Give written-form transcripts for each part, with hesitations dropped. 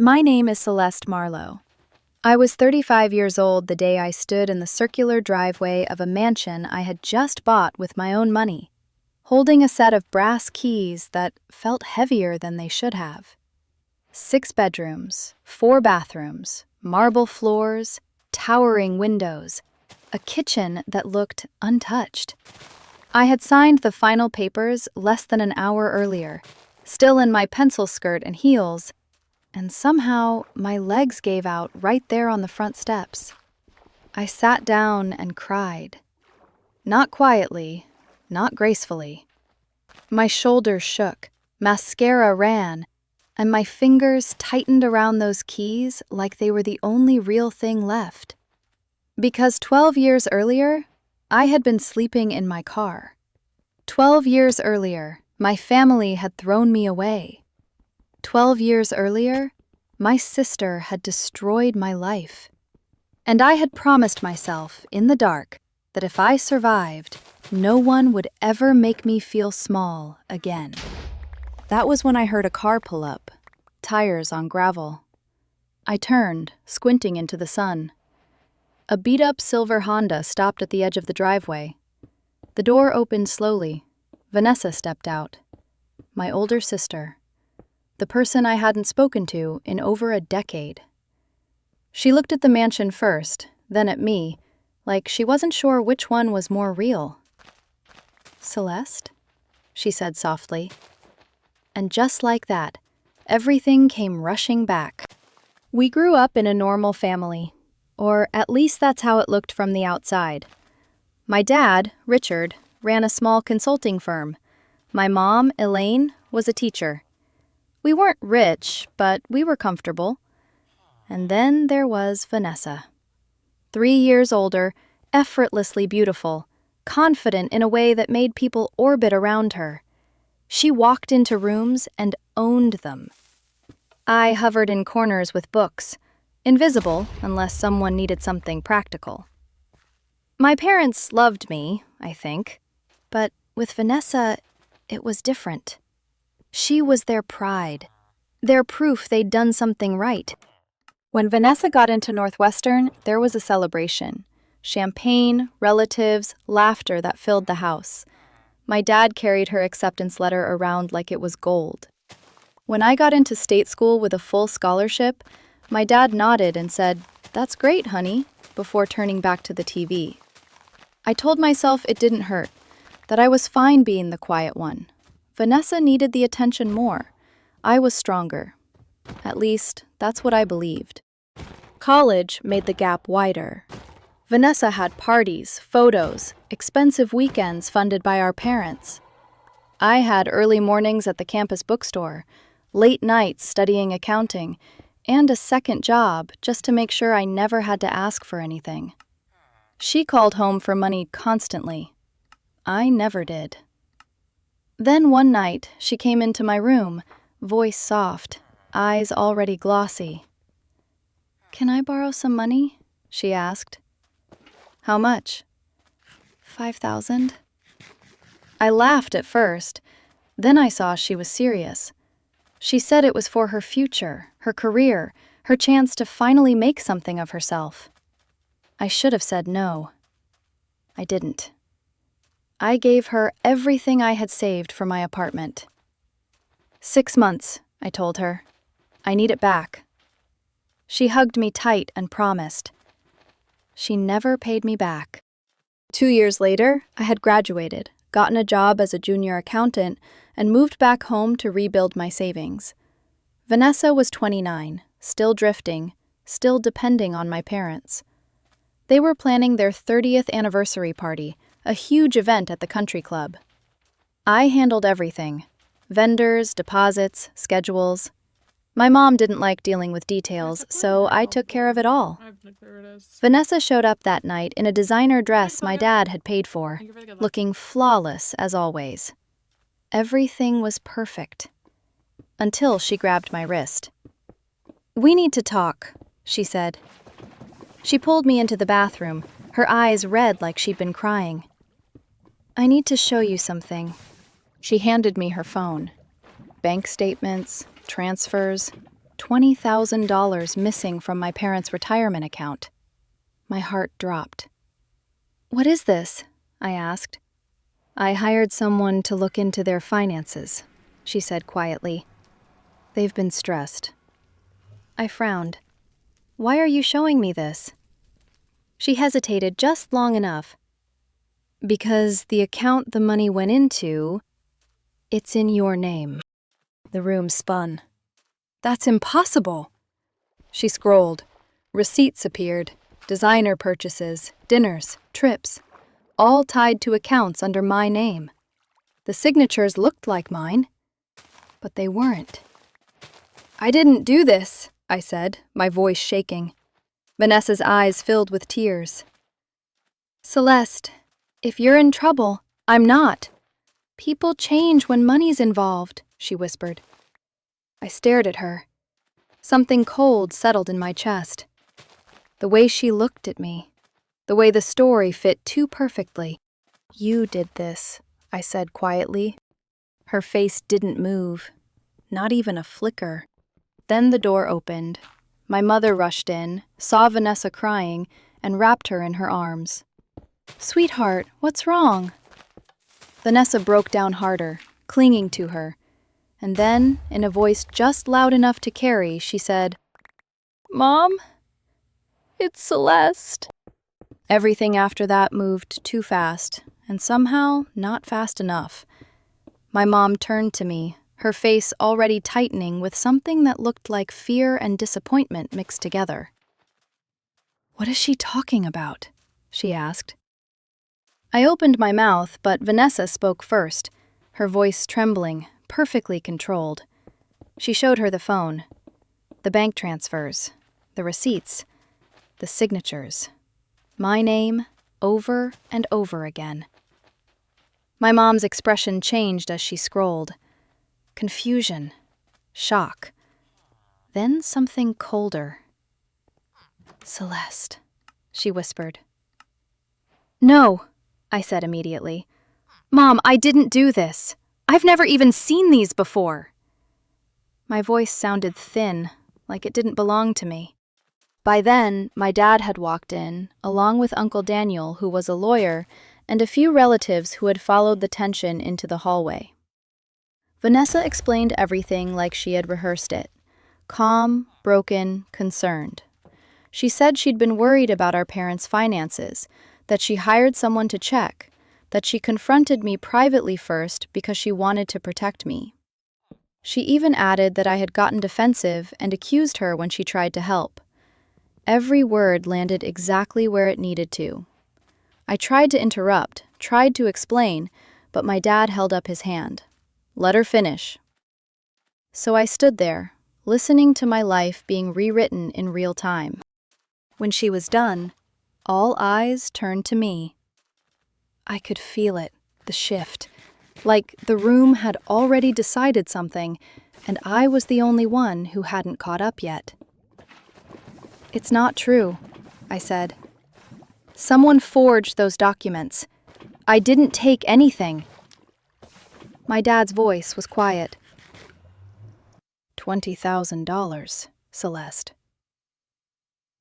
My name is Celeste Marlowe. I was 35 years old the day I stood in the circular driveway of a mansion I had just bought with my own money, holding a set of brass keys that felt heavier than they should have. 6 bedrooms, 4 bathrooms, marble floors, towering windows, a kitchen that looked untouched. I had signed the final papers less than an hour earlier, still in my pencil skirt and heels, and somehow my legs gave out right there on the front steps. I sat down and cried. Not quietly, not gracefully. My shoulders shook, mascara ran, and my fingers tightened around those keys like they were the only real thing left. Because 12 years earlier, I had been sleeping in my car. 12 years earlier, my family had thrown me away. 12 years earlier, my sister had destroyed my life. And I had promised myself, in the dark, that if I survived, no one would ever make me feel small again. That was when I heard a car pull up, tires on gravel. I turned, squinting into the sun. A beat-up silver Honda stopped at the edge of the driveway. The door opened slowly. Vanessa stepped out. My older sister. The person I hadn't spoken to in over a decade. She looked at the mansion first, then at me, like she wasn't sure which one was more real. "Celeste?" she said softly. And just like that, everything came rushing back. We grew up in a normal family, or at least that's how it looked from the outside. My dad, Richard, ran a small consulting firm. My mom, Elaine, was a teacher. We weren't rich, but we were comfortable. And then there was Vanessa. 3 years older, effortlessly beautiful, confident in a way that made people orbit around her. She walked into rooms and owned them. I hovered in corners with books, invisible unless someone needed something practical. My parents loved me, I think, but with Vanessa, it was different. She was their pride, their proof they'd done something right. When Vanessa got into Northwestern, there was a celebration. Champagne, relatives, laughter that filled the house. My dad carried her acceptance letter around like it was gold. When I got into state school with a full scholarship, my dad nodded and said, "That's great, honey," before turning back to the TV. I told myself it didn't hurt, that I was fine being the quiet one. Vanessa needed the attention more. I was stronger. At least, that's what I believed. College made the gap wider. Vanessa had parties, photos, expensive weekends funded by our parents. I had early mornings at the campus bookstore, late nights studying accounting, and a second job just to make sure I never had to ask for anything. She called home for money constantly. I never did. Then one night, she came into my room, voice soft, eyes already glossy. "Can I borrow some money?" she asked. "How much?" $5,000. I laughed at first. Then I saw she was serious. She said it was for her future, her career, her chance to finally make something of herself. I should have said no. I didn't. I gave her everything I had saved for my apartment. 6 months, I told her. I need it back. She hugged me tight and promised. She never paid me back. 2 years later, I had graduated, gotten a job as a junior accountant, and moved back home to rebuild my savings. Vanessa was 29, still drifting, still depending on my parents. They were planning their 30th anniversary party, a huge event at the country club. I handled everything: vendors, deposits, schedules. My mom didn't like dealing with details, so I took care of it all. Vanessa showed up that night in a designer dress my dad had paid for, looking flawless as always. Everything was perfect. Until she grabbed my wrist. "We need to talk," she said. She pulled me into the bathroom, her eyes red like she'd been crying. "I need to show you something." She handed me her phone. Bank statements, transfers, $20,000 missing from my parents' retirement account. My heart dropped. "What is this?" I asked. "I hired someone to look into their finances," she said quietly. "They've been stressed." I frowned. "Why are you showing me this?" She hesitated just long enough. "Because the account the money went into, it's in your name." The room spun. "That's impossible." She scrolled. Receipts appeared. Designer purchases, dinners, trips, all tied to accounts under my name. The signatures looked like mine, but they weren't. "I didn't do this," I said, my voice shaking. Vanessa's eyes filled with tears. "Celeste, if you're in trouble, I'm not. People change when money's involved," she whispered. I stared at her. Something cold settled in my chest. The way she looked at me, the way the story fit too perfectly. "You did this," I said quietly. Her face didn't move, not even a flicker. Then the door opened. My mother rushed in, saw Vanessa crying, and wrapped her in her arms. "Sweetheart, what's wrong?" Vanessa broke down harder, clinging to her. And then, in a voice just loud enough to carry, she said, "Mom, it's Celeste." Everything after that moved too fast, and somehow not fast enough. My mom turned to me, her face already tightening with something that looked like fear and disappointment mixed together. "What is she talking about?" she asked. I opened my mouth, but Vanessa spoke first, her voice trembling, perfectly controlled. She showed her the phone, the bank transfers, the receipts, the signatures. My name, over and over again. My mom's expression changed as she scrolled. Confusion, shock, then something colder. "Celeste," she whispered. "No," I said immediately. "Mom, I didn't do this. I've never even seen these before." My voice sounded thin, like it didn't belong to me. By then, my dad had walked in, along with Uncle Daniel, who was a lawyer, and a few relatives who had followed the tension into the hallway. Vanessa explained everything like she had rehearsed it. Calm, broken, concerned. She said she'd been worried about our parents' finances, that she hired someone to check, that she confronted me privately first because she wanted to protect me. She even added that I had gotten defensive and accused her when she tried to help. Every word landed exactly where it needed to. I tried to interrupt, tried to explain, but my dad held up his hand. "Let her finish." So I stood there, listening to my life being rewritten in real time. When she was done, all eyes turned to me. I could feel it, the shift, like the room had already decided something, and I was the only one who hadn't caught up yet. "It's not true," I said. "Someone forged those documents. I didn't take anything." My dad's voice was quiet. $20,000, Celeste.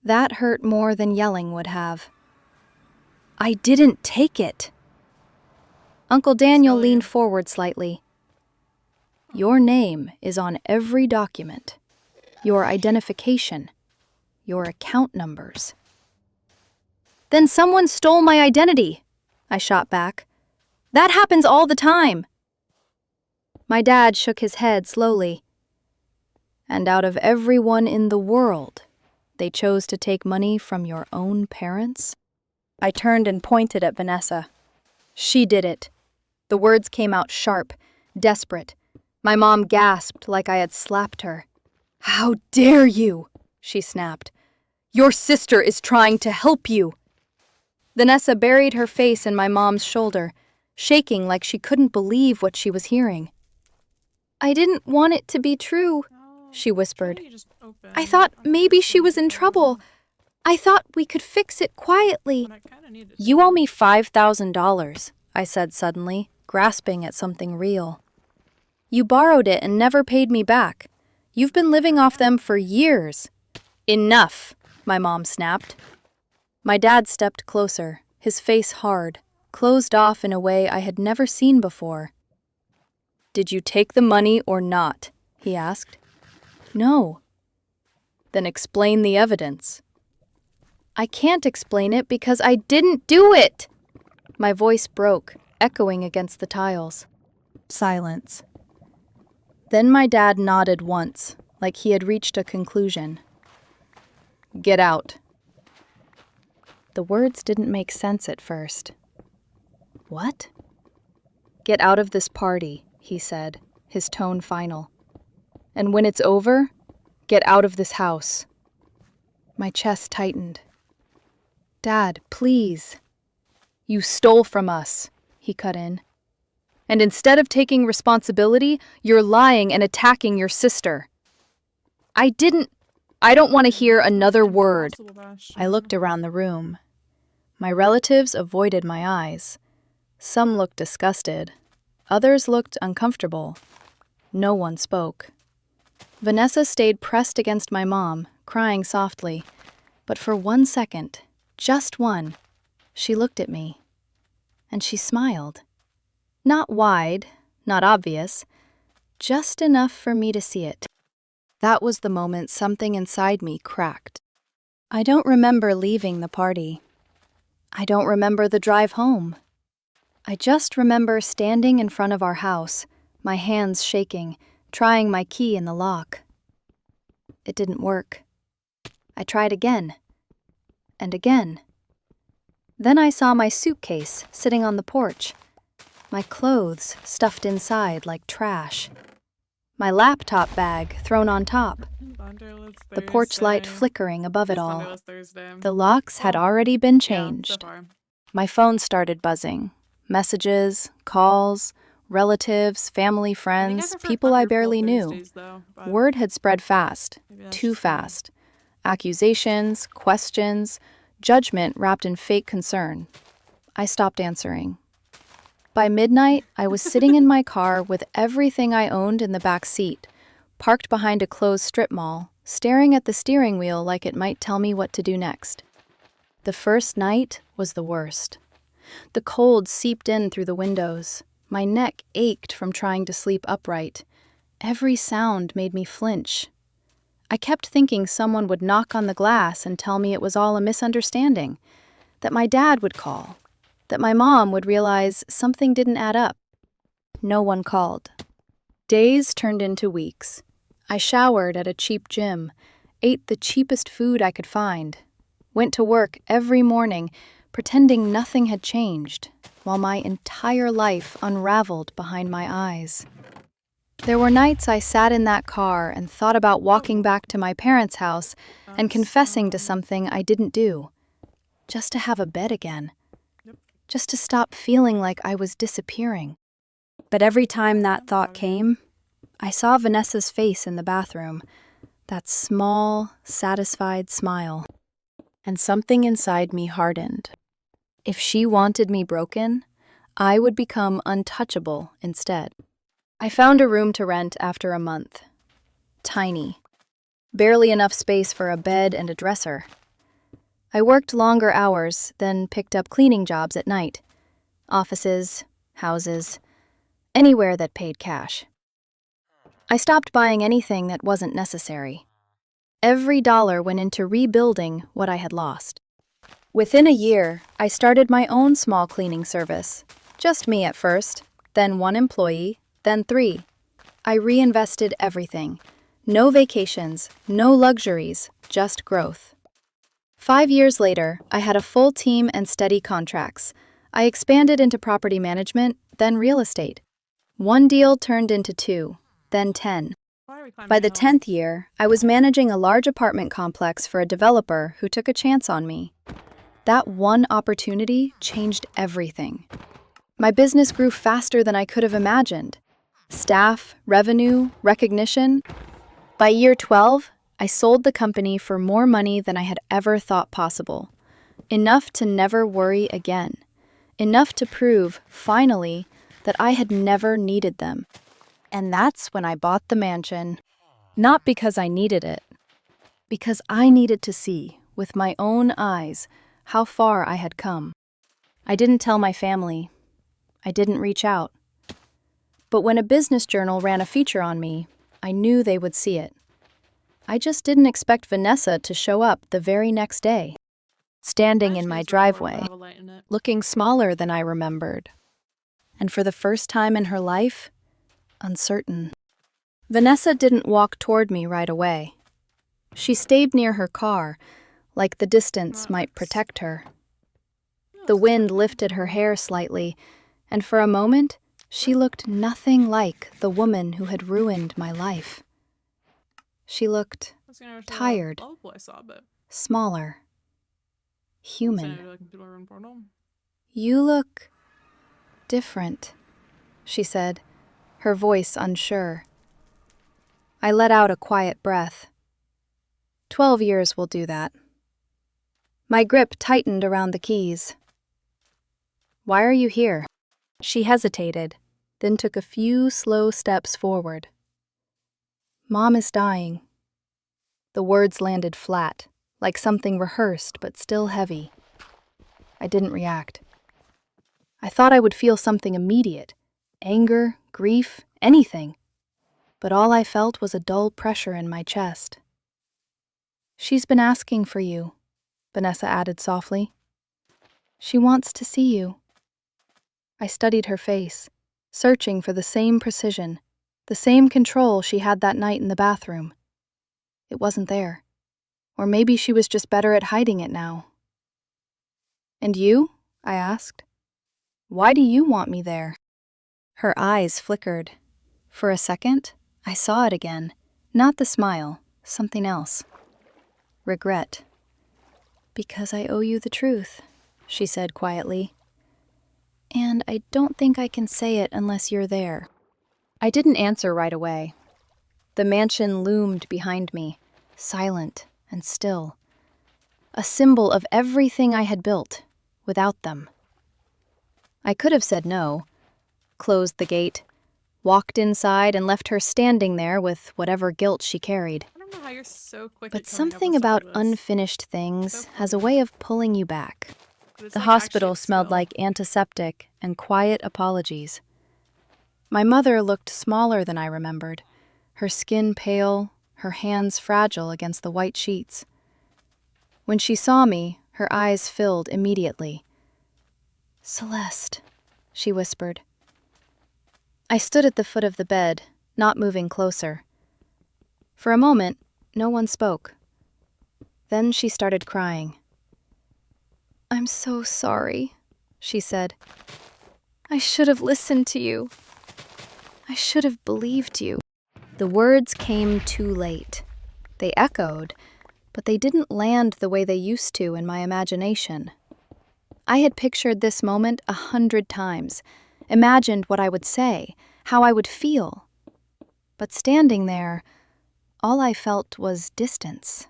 That hurt more than yelling would have. "I didn't take it." Uncle Daniel leaned forward slightly. "Your name is on every document. Your identification. Your account numbers." "Then someone stole my identity," I shot back. "That happens all the time." My dad shook his head slowly. "And out of everyone in the world, they chose to take money from your own parents?" I turned and pointed at Vanessa. "She did it." The words came out sharp, desperate. My mom gasped like I had slapped her. "How dare you?" she snapped. "Your sister is trying to help you." Vanessa buried her face in my mom's shoulder, shaking like she couldn't believe what she was hearing. "I didn't want it to be true," she whispered. "I thought maybe she was in trouble. I thought we could fix it quietly." "You owe me $5,000, I said suddenly, grasping at something real. "You borrowed it and never paid me back. You've been living off them for years. Enough, my mom snapped. My dad stepped closer, his face hard, closed off in a way I had never seen before. Did you take the money or not? He asked. No. Then explain the evidence. I can't explain it because I didn't do it! My voice broke, echoing against the tiles. Silence. Then my dad nodded once, like he had reached a conclusion. Get out. The words didn't make sense at first. What? Get out of this party, he said, his tone final. And when it's over, get out of this house. My chest tightened. Dad, please. You stole from us, he cut in. And instead of taking responsibility, you're lying and attacking your sister. I don't want to hear another word. I looked around the room. My relatives avoided my eyes. Some looked disgusted. Others looked uncomfortable. No one spoke. Vanessa stayed pressed against my mom, crying softly. But for 1 second, just one, she looked at me. And she smiled. Not wide, not obvious, just enough for me to see it. That was the moment something inside me cracked. I don't remember leaving the party. I don't remember the drive home. I just remember standing in front of our house, my hands shaking, trying my key in the lock. It didn't work. I tried again. And again. Then I saw my suitcase sitting on the porch. My clothes stuffed inside like trash. My laptop bag thrown on top. The porch light flickering above it all. The locks had already been changed. My phone started buzzing. Messages, calls, relatives, family, friends, people I barely knew. Word had spread fast, too fast. Accusations, questions, judgment wrapped in fake concern. I stopped answering. By midnight, I was sitting in my car with everything I owned in the back seat, parked behind a closed strip mall, staring at the steering wheel like it might tell me what to do next. The first night was the worst. The cold seeped in through the windows. My neck ached from trying to sleep upright. Every sound made me flinch. I kept thinking someone would knock on the glass and tell me it was all a misunderstanding, that my dad would call, that my mom would realize something didn't add up. No one called. Days turned into weeks. I showered at a cheap gym, ate the cheapest food I could find, went to work every morning, pretending nothing had changed, while my entire life unraveled behind my eyes. There were nights I sat in that car and thought about walking back to my parents' house and confessing to something I didn't do, just to have a bed again. Just to stop feeling like I was disappearing. But every time that thought came, I saw Vanessa's face in the bathroom, that small, satisfied smile. And something inside me hardened. If she wanted me broken, I would become untouchable instead. I found a room to rent after a month. Tiny. Barely enough space for a bed and a dresser. I worked longer hours, then picked up cleaning jobs at night. Offices, houses, anywhere that paid cash. I stopped buying anything that wasn't necessary. Every dollar went into rebuilding what I had lost. Within a year, I started my own small cleaning service. Just me at first, then 1 employee, then 3. I reinvested everything. No vacations, no luxuries, just growth. 5 years later, I had a full team and steady contracts. I expanded into property management, then real estate. 1 deal turned into 2, then 10. By the 10th year, I was managing a large apartment complex for a developer who took a chance on me. That one opportunity changed everything. My business grew faster than I could have imagined. Staff, revenue, recognition. By year 12, I sold the company for more money than I had ever thought possible. Enough to never worry again. Enough to prove, finally, that I had never needed them. And that's when I bought the mansion. Not because I needed it, because I needed to see, with my own eyes, how far I had come. I didn't tell my family. I didn't reach out. But when a business journal ran a feature on me, I knew they would see it. I just didn't expect Vanessa to show up the very next day, standing in my driveway, looking smaller than I remembered. And for the first time in her life, uncertain. Vanessa didn't walk toward me right away. She stayed near her car, like the distance might protect her. The wind lifted her hair slightly, and for a moment, she looked nothing like the woman who had ruined my life. She looked tired, smaller, human. You look different, she said, her voice unsure. I let out a quiet breath. 12 years will do that. My grip tightened around the keys. Why are you here? She hesitated, then took a few slow steps forward. Mom is dying. The words landed flat, like something rehearsed but still heavy. I didn't react. I thought I would feel something immediate, anger, grief, anything. But all I felt was a dull pressure in my chest. She's been asking for you, Vanessa added softly. She wants to see you. I studied her face, searching for the same precision, the same control she had that night in the bathroom. It wasn't there. Or maybe she was just better at hiding it now. And you? I asked. Why do you want me there? Her eyes flickered. For a second, I saw it again. Not the smile, something else. Regret. Because I owe you the truth, she said quietly. And I don't think I can say it unless you're there. I didn't answer right away. The mansion loomed behind me, silent and still. A symbol of everything I had built, without them. I could have said no, closed the gate, walked inside and left her standing there with whatever guilt she carried. I don't know how you're so quick But at coming up something with stuff about like this. unfinished things So has a way of pulling you back. It's The like hospital actually a smelled skill. like antiseptic and quiet apologies. My mother looked smaller than I remembered, her skin pale, her hands fragile against the white sheets. When she saw me, her eyes filled immediately. "Celeste," she whispered. I stood at the foot of the bed, not moving closer. For a moment, no one spoke. Then she started crying. "I'm so sorry," she said. "I should have listened to you. I should have believed you." The words came too late. They echoed, but they didn't land the way they used to in my imagination. I had pictured this moment 100 times, imagined what I would say, how I would feel. But standing there, all I felt was distance.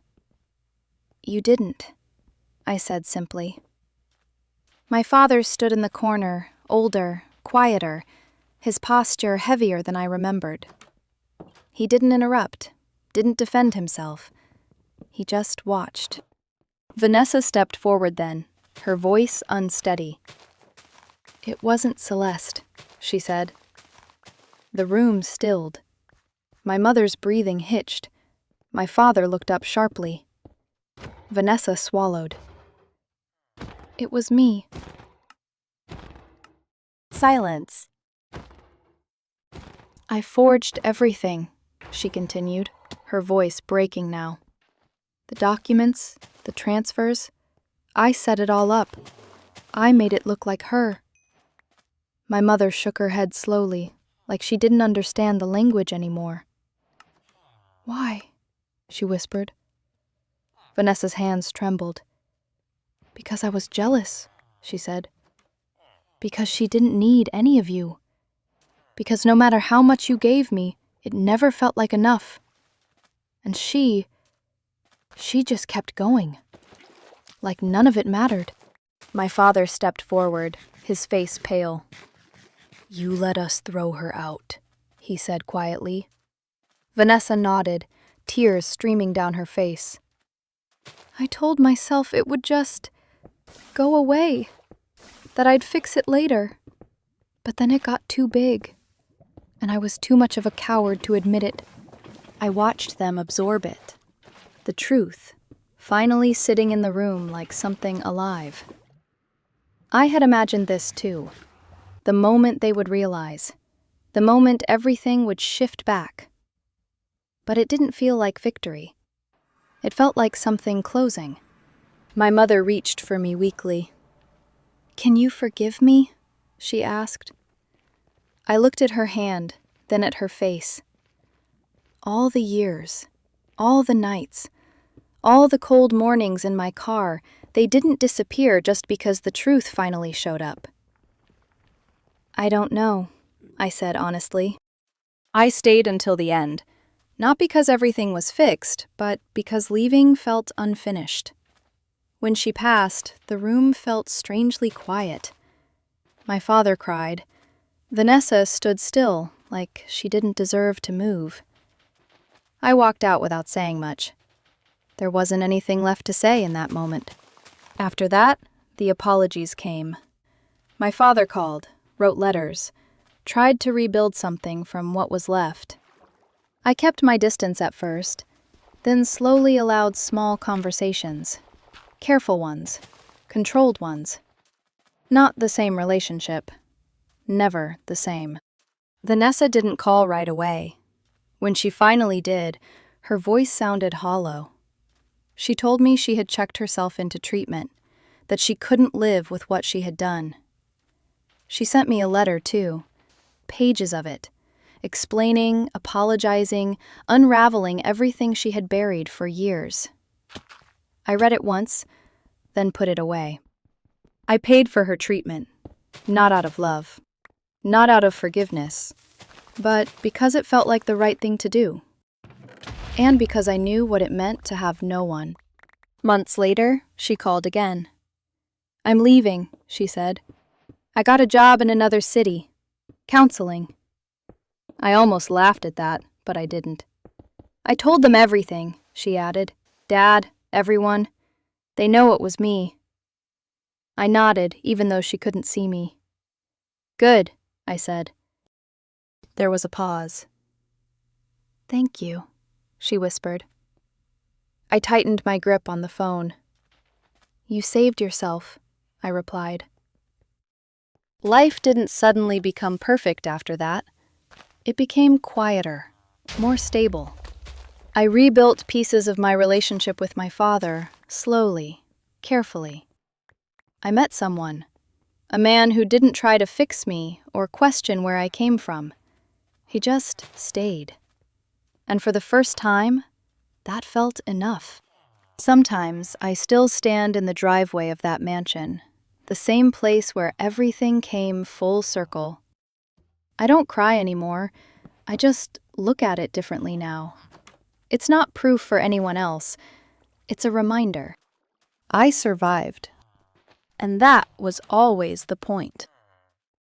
"You didn't," I said simply. My father stood in the corner, older, quieter, his posture heavier than I remembered. He didn't interrupt, didn't defend himself. He just watched. Vanessa stepped forward then, her voice unsteady. "It wasn't Celeste," she said. The room stilled. My mother's breathing hitched. My father looked up sharply. Vanessa swallowed. "It was me." Silence. "I forged everything," she continued, her voice breaking now. "The documents, the transfers, I set it all up. I made it look like her." My mother shook her head slowly, like she didn't understand the language anymore. "Why?" she whispered. Vanessa's hands trembled. "Because I was jealous," she said. "Because she didn't need any of you. Because no matter how much you gave me, it never felt like enough. And she just kept going. Like none of it mattered." My father stepped forward, his face pale. "You let us throw her out," he said quietly. Vanessa nodded, tears streaming down her face. I told myself it would just go away, that I'd fix it later. But then it got too big, and I was too much of a coward to admit it. I watched them absorb it. The truth, finally sitting in the room like something alive. I had imagined this too. The moment they would realize. The moment everything would shift back. But it didn't feel like victory. It felt like something closing. My mother reached for me weakly. "Can you forgive me?" she asked. I looked at her hand, then at her face. All the years, all the nights, all the cold mornings in my car, they didn't disappear just because the truth finally showed up. "I don't know," I said honestly. I stayed until the end, not because everything was fixed, but because leaving felt unfinished. When she passed, the room felt strangely quiet. My father cried. Vanessa stood still, like she didn't deserve to move. I walked out without saying much. There wasn't anything left to say in that moment. After that, the apologies came. My father called, wrote letters, tried to rebuild something from what was left. I kept my distance at first, then slowly allowed small conversations. Careful ones, controlled ones. Not the same relationship. Never the same. Vanessa didn't call right away. When she finally did, her voice sounded hollow. She told me she had checked herself into treatment, that she couldn't live with what she had done. She sent me a letter, too, pages of it, explaining, apologizing, unraveling everything she had buried for years. I read it once, then put it away. I paid for her treatment, not out of love, not out of forgiveness, but because it felt like the right thing to do. And because I knew what it meant to have no one. Months later, she called again. "I'm leaving," she said. "I got a job in another city. Counseling." I almost laughed at that, but I didn't. "I told them everything," she added. "Dad, everyone. They know it was me." I nodded, even though she couldn't see me. "Good," I said. There was a pause. "Thank you," she whispered. I tightened my grip on the phone. "You saved yourself," I replied. Life didn't suddenly become perfect after that. It became quieter, more stable. I rebuilt pieces of my relationship with my father, slowly, carefully. I met someone, a man who didn't try to fix me or question where I came from. He just stayed. And for the first time, that felt enough. Sometimes I still stand in the driveway of that mansion, the same place where everything came full circle. I don't cry anymore. I just look at it differently now. It's not proof for anyone else. It's a reminder. I survived. And that was always the point.